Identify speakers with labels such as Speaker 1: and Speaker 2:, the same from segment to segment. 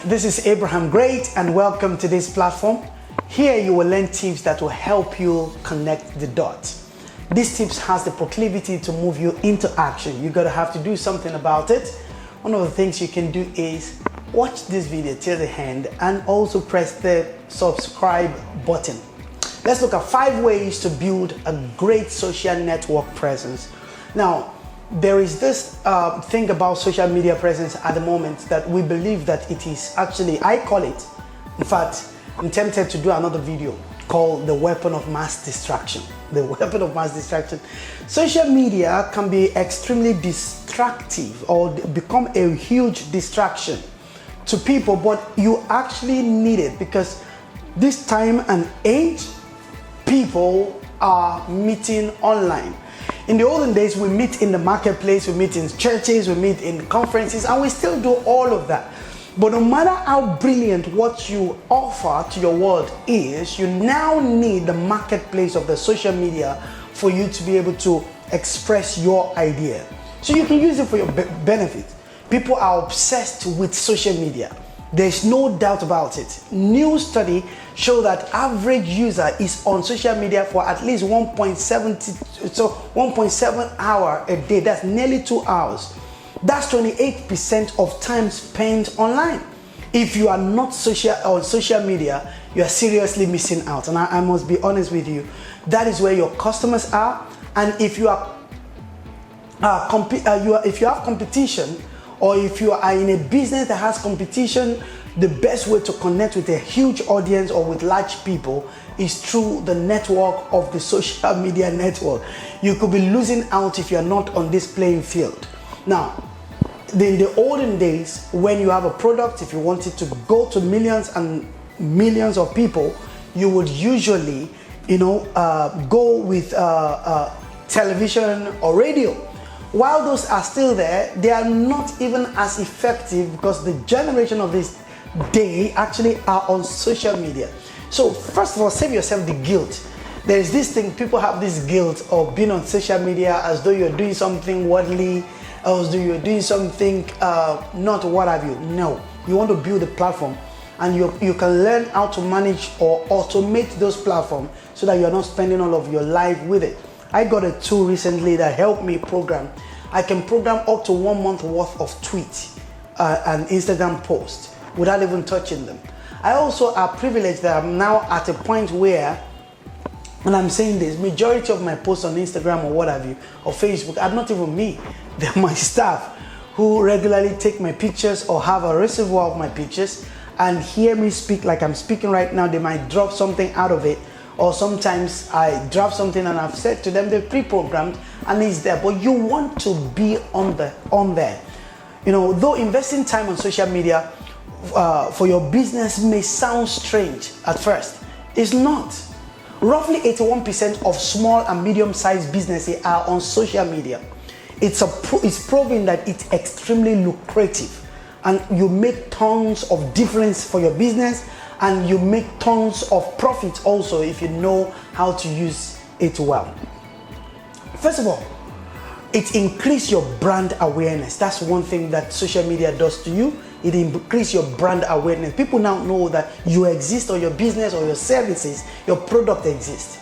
Speaker 1: this is Abraham Great and welcome to this platform. Here you will learn tips that will help you connect the dots. These tips has the proclivity to move you into action. You're gonna have to do something about it. One of the things you can do is watch this video till the end and also press the subscribe button. Let's look at 5 ways to build a great social network presence. Now, there is this thing about social media presence at the moment that we believe that it is actually, I call it, in fact, I'm tempted to do another video called the weapon of mass distraction. The weapon of mass distraction. Social media can be extremely distractive or become a huge distraction to people, but you actually need it because this time and age, people are meeting online. In the olden days, we meet in the marketplace, we meet in churches, we meet in conferences, and we still do all of that. But no matter how brilliant what you offer to your world is, you now need the marketplace of the social media for you to be able to express your idea. So you can use it for your benefit. People are obsessed with social media. There's no doubt about it. New study show that average user is on social media for at least 1.7 hour a day. That's nearly 2 hours. That's 28% of time spent online. If you are not on social media, you are seriously missing out. And I must be honest with you, that is where your customers are. And if you are, if you have competition, or if you are in a business that has competition, the best way to connect with a huge audience or with large people is through the network of the social media network. You could be losing out if you're not on this playing field. Now, in the olden days, when you have a product, if you wanted to go to millions and millions of people, you would usually, go with television or radio. While those are still there, they are not even as effective because the generation of this day actually are on social media. So first of all, save yourself the guilt. There is this thing, people have this guilt of being on social media as though you're doing something worldly, as though you're doing something not what have you. No, you want to build a platform and you can learn how to manage or automate those platforms so that you're not spending all of your life with it. I got a tool recently that helped me program. I can program up to 1 month worth of tweets and Instagram posts without even touching them. I also are privileged that I'm now at a point where, and I'm saying this, majority of my posts on Instagram or what have you, or Facebook, are not even me. They're my staff who regularly take my pictures or have a reservoir of my pictures and hear me speak like I'm speaking right now. They might drop something out of it, or sometimes I drop something and I've said to them they're pre-programmed and it's there, but you want to be on there. Though investing time on social media for your business may sound strange at first, it's not. Roughly 81% of small and medium-sized businesses are on social media. It's proven that it's extremely lucrative and you make tons of difference for your business and you make tons of profit also if you know how to use it well. First of all, it increases your brand awareness. That's one thing that social media does to you. It increases your brand awareness. People now know that you exist, or your business or your services, your product exists.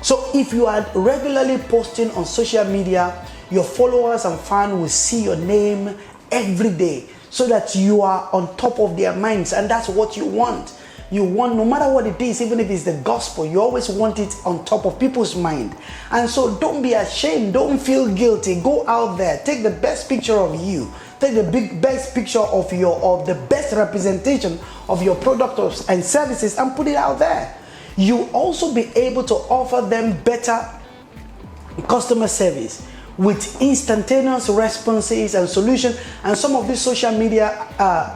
Speaker 1: So if you are regularly posting on social media, your followers and fans will see your name every day, so that you are on top of their minds, and that's what you want. You want, no matter what it is, even if it's the gospel, you always want it on top of people's mind. And so don't be ashamed, don't feel guilty. Go out there, take the best picture of you, take the best picture of the best representation of your products and services and put it out there. You also be able to offer them better customer service with instantaneous responses and solutions. And some of these social media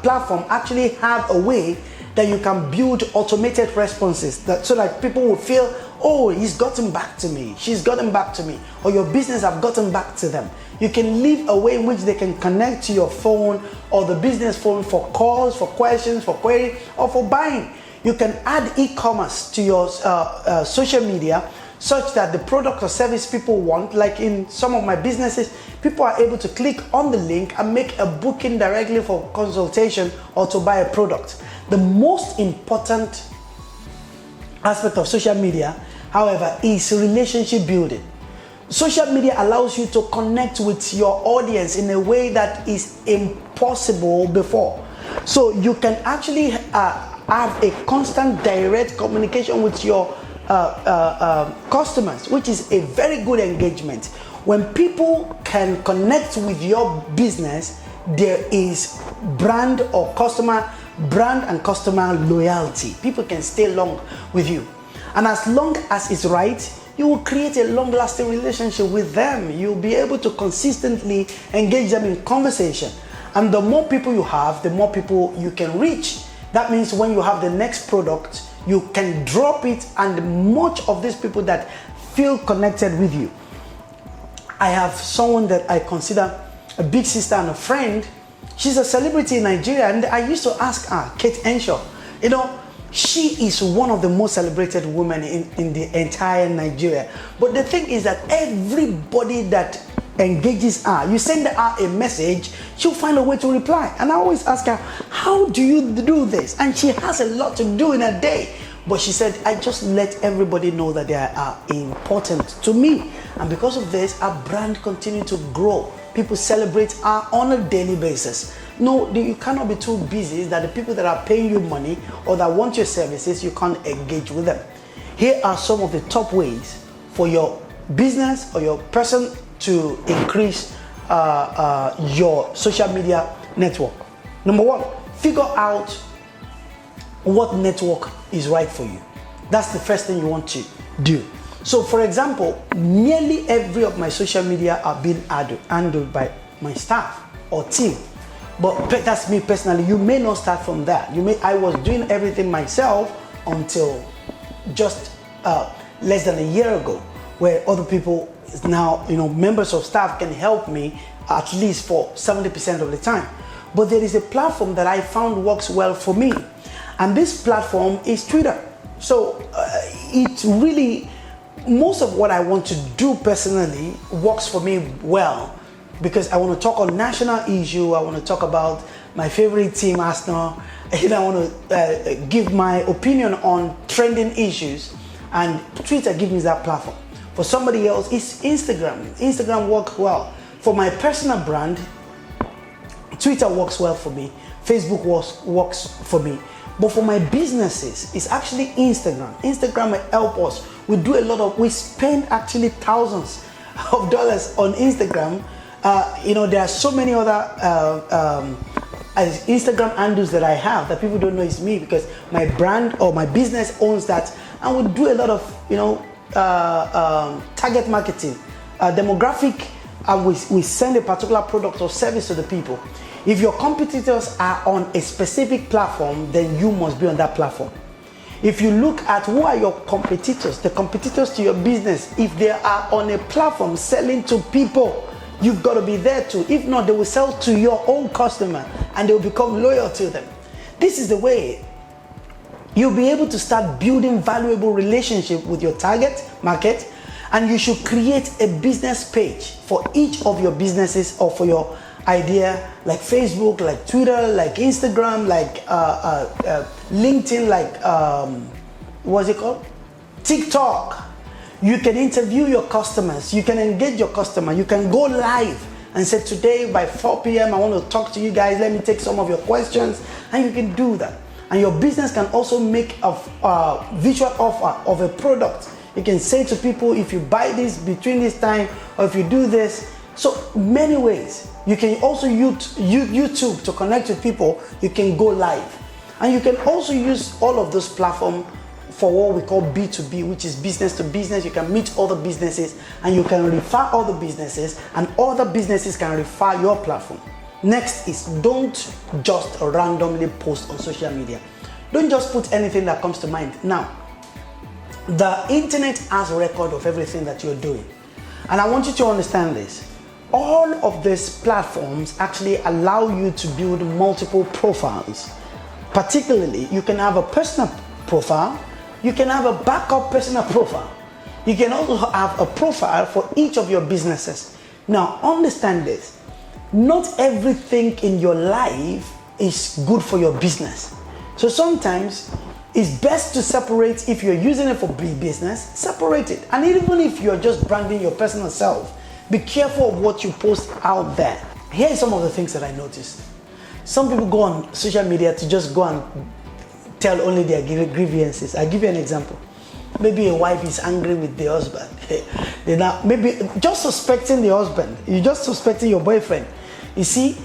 Speaker 1: platforms actually have a way that you can build automated responses so that people will feel, oh, he's gotten back to me, she's gotten back to me, or your business have gotten back to them. You can leave a way in which they can connect to your phone or the business phone for calls, for questions, for query, or for buying. You can add e-commerce to your social media such that the product or service people want, like in some of my businesses, people are able to click on the link and make a booking directly for consultation or to buy a product. The most important aspect of social media, however, is relationship building. Social media allows you to connect with your audience in a way that is impossible before. So you can actually have a constant direct communication with your customers, which is a very good engagement. When people can connect with your business, there is brand and customer loyalty. People can stay long with you. And as long as it's right, you will create a long-lasting relationship with them. You'll be able to consistently engage them in conversation. And the more people you have, the more people you can reach. That means when you have the next product, you can drop it, and much of these people that feel connected with you. I have someone that I consider a big sister and a friend. She's a celebrity in Nigeria, and I used to ask her, Kate Henshaw, she is one of the most celebrated women in the entire Nigeria. But the thing is that everybody that engages her, you send her a message, she'll find a way to reply. And I always ask her, how do you do this? And she has a lot to do in a day. But she said, I just let everybody know that they are important to me. And because of this, our brand continues to grow. People celebrate her on a daily basis. No, you cannot be too busy that the people that are paying you money or that want your services, you can't engage with them. Here are some of the top ways for your business or your person to increase your social media network. Number one, figure out what network is right for you. That's the first thing you want to do. So for example, nearly every of my social media are being handled by my staff or team. But that's me personally. You may not start from that. I was doing everything myself until just less than a year ago, where other people now, members of staff can help me at least for 70% of the time. But there is a platform that I found works well for me. And this platform is Twitter. So it really, most of what I want to do personally works for me well, because I want to talk on national issue. I want to talk about my favorite team, Arsenal. I want to give my opinion on trending issues, and Twitter gives me that platform. For somebody else, it's Instagram. Instagram works well. For my personal brand, Twitter works well for me. Facebook works for me. But for my businesses, it's actually Instagram. Instagram will help us. We spend actually thousands of dollars on Instagram. There are so many other Instagram handles that I have that people don't know it's me, because my brand or my business owns that, and we do a lot of target marketing, demographic, and we send a particular product or service to the people. If your competitors are on a specific platform, then you must be on that platform. If you look at who are your competitors, the competitors to your business, if they are on a platform selling to people, you've got to be there too. If not, they will sell to your own customer and they will become loyal to them. This is the way you'll be able to start building valuable relationship with your target market. And you should create a business page for each of your businesses or for your idea, like Facebook, like Twitter, like Instagram, like LinkedIn, like what's it called? TikTok. You can interview your customers. You can engage your customer. You can go live and say, today by 4 p.m. I want to talk to you guys. Let me take some of your questions. And you can do that. And your business can also make a visual offer of a product. You can say to people, if you buy this between this time, or if you do this. So many ways. You can also use YouTube to connect with people. You can go live. And you can also use all of those platforms for what we call B2B, which is business to business. You can meet other businesses and you can refer other businesses, and other businesses can refer your platform. Next is, don't just randomly post on social media. Don't just put anything that comes to mind. Now, the internet has a record of everything that you're doing. And I want you to understand this. All of these platforms actually allow you to build multiple profiles. Particularly, you can have a personal profile. You can have a backup personal profile. You can also have a profile for each of your businesses. Now, understand this. Not everything in your life is good for your business. So sometimes it's best to separate. If you're using it for big business, separate it. And even if you're just branding your personal self, be careful of what you post out there. Here are some of the things that I noticed. Some people go on social media to just go and tell only their grievances. I'll give you an example. Maybe a wife is angry with the husband. Now, maybe just suspecting the husband. You're just suspecting your boyfriend. You see,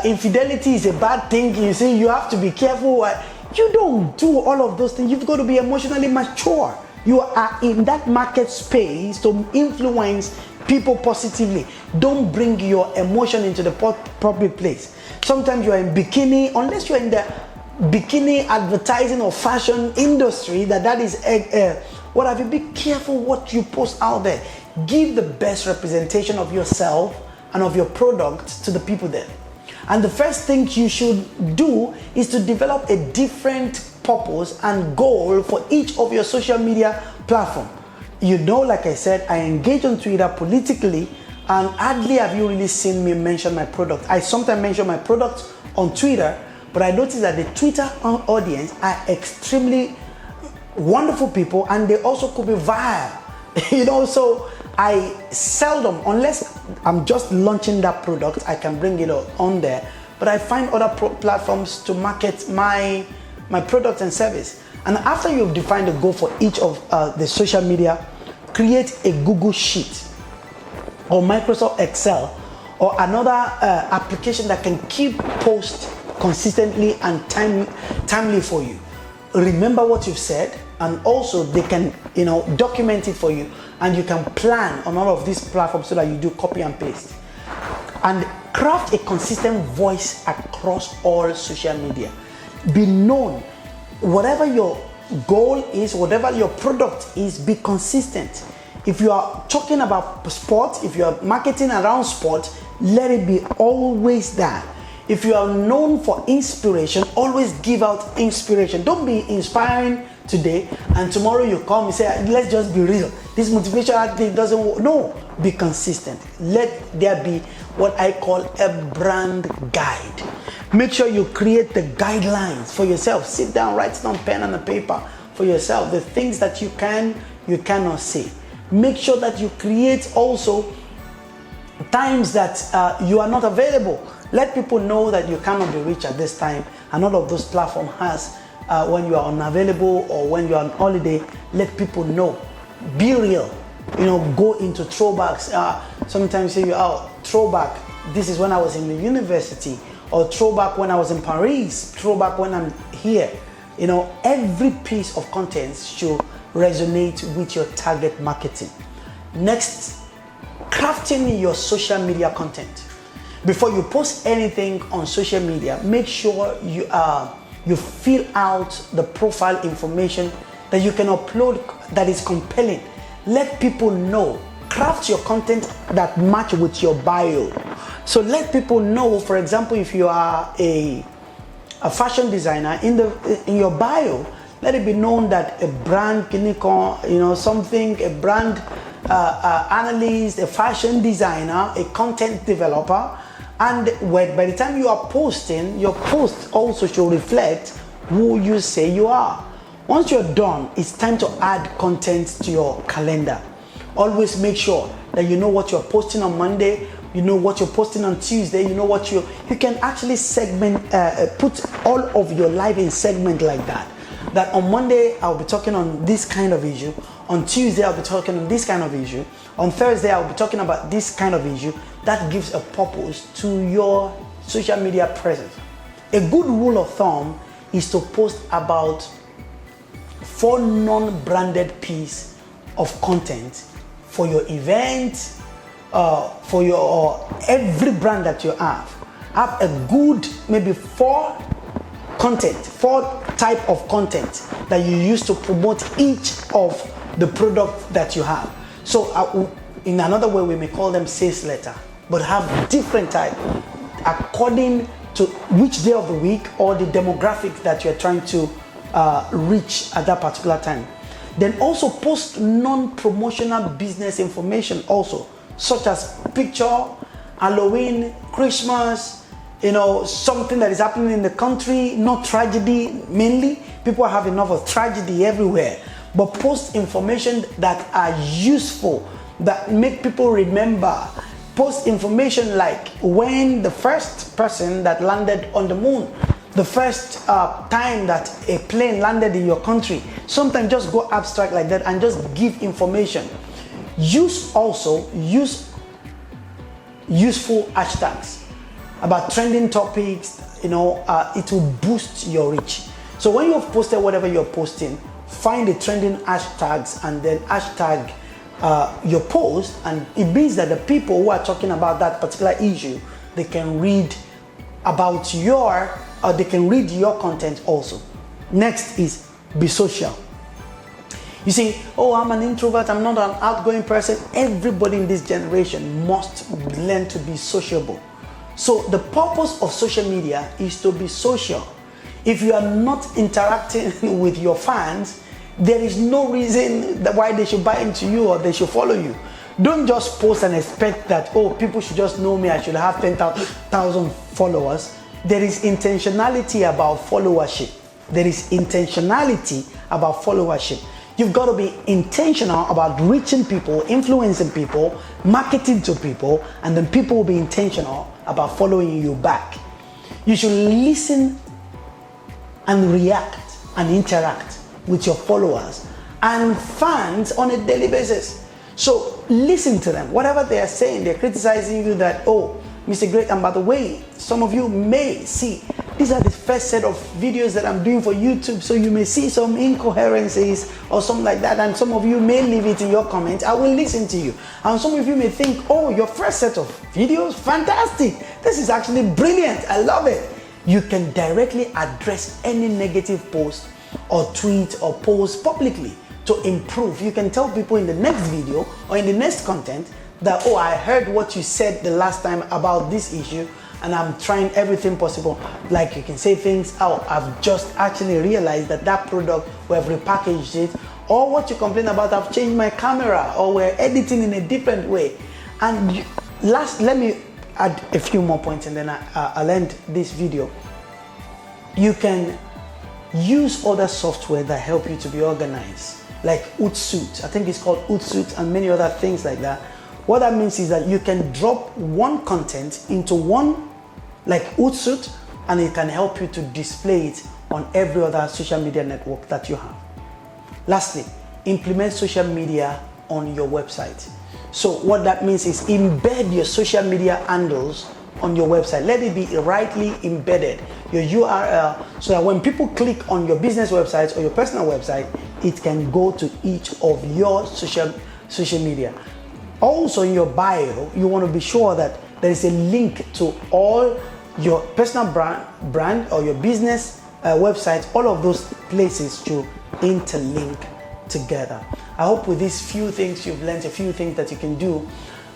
Speaker 1: infidelity is a bad thing. You see, you have to be careful. You don't do all of those things. You've got to be emotionally mature. You are in that market space to influence people positively. Don't bring your emotion into the public place. Sometimes you are in bikini, unless you're in the bikini advertising or fashion industry, that is what have you. Be careful what you post out there. Give the best representation of yourself and of your product to the people there. And the first thing you should do is to develop a different purpose and goal for each of your social media platform. You know, like I said, I engage on Twitter politically, and hardly have you really seen me mention my product. I sometimes mention my product on Twitter, but I noticed that the Twitter audience are extremely wonderful people, and they also could be vile. So I seldom, unless I'm just launching that product, I can bring it on there. But I find other platforms to market my product and service. And after you've defined a goal for each of the social media, create a Google Sheet or Microsoft Excel or another application that can keep posts consistently and timely for you. Remember what you've said, and also they can document it for you, and you can plan on all of these platforms so that you do copy and paste. And craft a consistent voice across all social media. Be known. Whatever your goal is, whatever your product is, be consistent. If you are talking about sport, if you are marketing around sport, let it be always that. If you are known for inspiration, always give out inspiration. Don't be inspiring today and tomorrow you come and say, let's just be real. This motivational thing doesn't work. No, be consistent. Let there be what I call a brand guide. Make sure you create the guidelines for yourself. Sit down, write down pen and a paper for yourself. The things that you cannot say. Make sure that you create also times that you are not available. Let people know that you cannot be reached at this time, and all of those platforms has when you are unavailable or when you are on holiday. Let people know. Be real. Go into throwbacks. Sometimes say, throwback. This is when I was in the university, or throwback when I was in Paris. Throwback when I'm here. Every piece of content should resonate with your target marketing. Next, crafting your social media content. Before you post anything on social media, make sure you fill out the profile information that you can upload that is compelling. Let people know. Craft your content that match with your bio. So let people know, for example, if you are a fashion designer, in your bio, let it be known that a brand, a brand analyst, a fashion designer, a content developer. And by the time you are posting, your post also should reflect who you say you are. Once you're done, it's time to add content to your calendar. Always make sure that you know what you're posting on Monday, you know what you're posting on Tuesday, you know what you can actually segment, put all of your life in segment like that. That on Monday, I'll be talking on this kind of issue. On Tuesday, I'll be talking on this kind of issue. On Thursday, I'll be talking about this kind of issue. That gives a purpose to your social media presence. A good rule of thumb is to post about 4 non-branded pieces of content for your event, for your every brand that you have. Have a good, maybe 4 type of content that you use to promote each of the product that you have. So in another way, we may call them sales letter, but have different type according to which day of the week or the demographic that you're trying to reach at that particular time. Then also post non-promotional business information also, such as picture, Halloween, Christmas, something that is happening in the country, not tragedy mainly. People have enough of tragedy everywhere. But post information that are useful, that make people remember. Post information like when the first person that landed on the moon, the first time that a plane landed in your country. Sometimes just go abstract like that and just give information. Use useful hashtags about trending topics. It will boost your reach. So when you've posted whatever you're posting, find the trending hashtags and then hashtag your post, and it means that the people who are talking about that particular issue, they can read about they can read your content also. Next is be social. You say, oh, I'm an introvert, I'm not an outgoing person. Everybody in this generation must learn to be sociable. So the purpose of social media is to be social. If you are not interacting with your fans, there is no reason why they should buy into you or they should follow you. Don't just post and expect that, oh, people should just know me, I should have 10,000 followers. There is intentionality about followership. There is intentionality about followership. You've got to be intentional about reaching people, influencing people, marketing to people, and then people will be intentional about following you back. You should listen and react and interact with your followers and fans on a daily basis. So listen to them. Whatever they are saying, they're criticizing you that, oh, Mr. Great, and by the way, some of you may see, these are the first set of videos that I'm doing for YouTube, so you may see some incoherencies or something like that, and some of you may leave it in your comments. I will listen to you. And some of you may think, oh, your first set of videos, fantastic. This is actually brilliant. I love it. You can directly address any negative post or tweet or post publicly to improve. You can tell people in the next video or in the next content that, oh, I heard what you said the last time about this issue and I'm trying everything possible. Like you can say things, oh, I've just actually realized that product, we have repackaged it, or what you complain about, I've changed my camera, or we're editing in a different way. And let me add a few more points and then I'll end this video. You can use other software that help you to be organized, like Hootsuite. I think it's called Hootsuite, and many other things like that. What that means is that you can drop one content into one, like Hootsuite, and it can help you to display it on every other social media network that you have. Lastly, implement social media on your website. So what that means is embed your social media handles on your website. Let it be rightly embedded, your URL, so that when people click on your business websites or your personal website, it can go to each of your social media. Also in your bio, you want to be sure that there is a link to all your personal brand or your business website. All of those places to interlink together. I hope with these few things you've learned a few things that you can do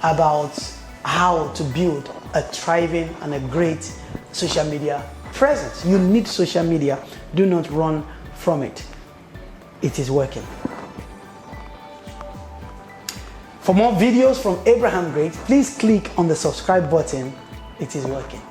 Speaker 1: about how to build a thriving and a great social media presence. You need social media. Do not run from it. It is working. For more videos from Abraham Great, please click on the subscribe button. It is working.